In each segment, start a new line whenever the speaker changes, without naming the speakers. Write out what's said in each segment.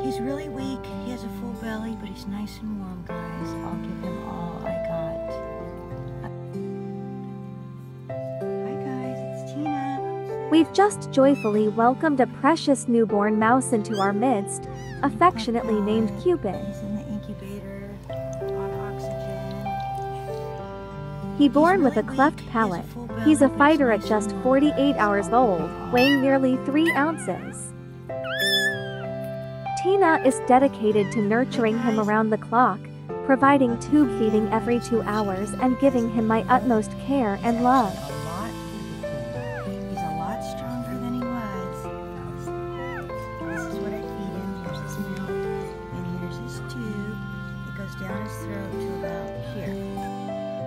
He's really weak. He has a full belly, but he's nice and warm, guys. I'll give him all I got. Hi, guys. It's Tina.
We've just joyfully welcomed a precious newborn mouse into our midst, affectionately named Cupid.
He's in the incubator on oxygen.
He born with a cleft palate. He's a fighter at just 48 hours old, weighing nearly 3 ounces. Tina is dedicated to nurturing him around the clock, providing tube feeding every 2 hours and giving him my utmost care and love.
He's a lot stronger than he was. This is what I feed him. Here's his milk, and here's his tube. It goes down his throat to about here.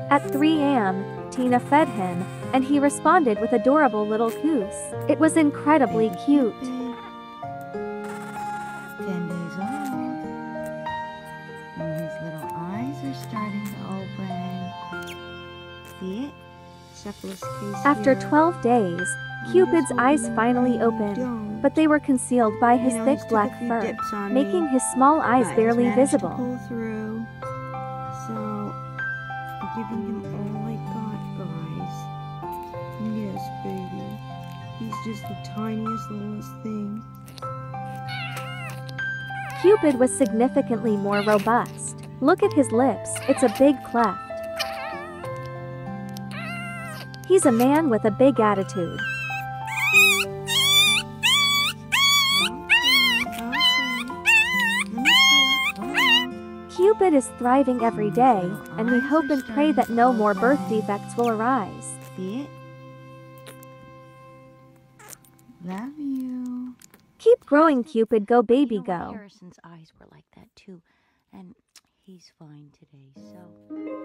At 3 a.m., Tina fed him, and he responded with adorable little coos. It was incredibly cute.
10 days old. And his little eyes are starting to open. See it? Cephalus case
After
here.
12 days, Cupid's eyes finally opened, but they were concealed by his thick black fur, making his small eyes barely visible.
Pull through. So, I'm giving him all I got, guys. Yes, baby. He's just the tiniest, littlest thing.
Cupid was significantly more robust. Look at his lips, it's a big cleft. He's a man with a big attitude. Cupid is thriving every day, and we hope and pray that no more birth defects will arise.
See it? Love you.
Keep growing, Cupid, go baby, go.
Harrison's eyes were like that too, and he's fine today, so. Okay,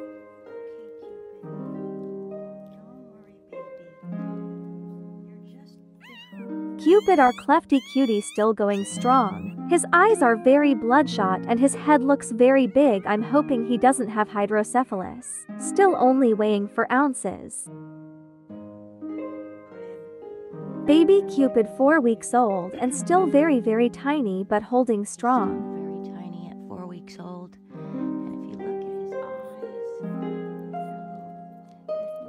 Cupid. Don't worry, baby. You're just behind.
Cupid, our clefty cutie, still going strong. His eyes are very bloodshot and his head looks very big. I'm hoping he doesn't have hydrocephalus. Still only weighing 4 ounces. Baby Cupid, 4 weeks old and still very, very tiny but holding strong.
Very tiny at 4 weeks old. And if you look at his eyes,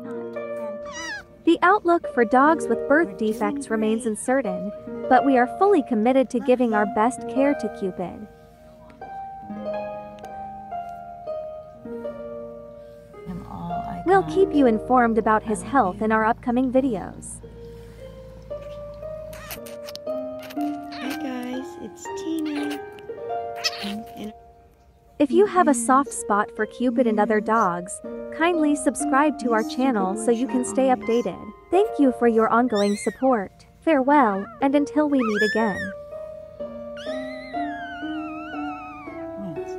not fantastic.
The outlook for dogs with birth defects remains uncertain, but we are fully committed to giving our best care to Cupid. We'll keep you informed about his health in our upcoming videos.
Hi guys, it's Tina.
If you have a soft spot for Cupid and other dogs, kindly subscribe to our channel so you can stay updated. Thank you for your ongoing support. Farewell, and until we meet again.
It's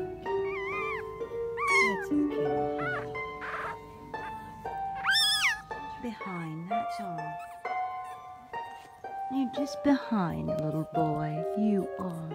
okay. Behind, that's all. You're just behind, little boy. You are.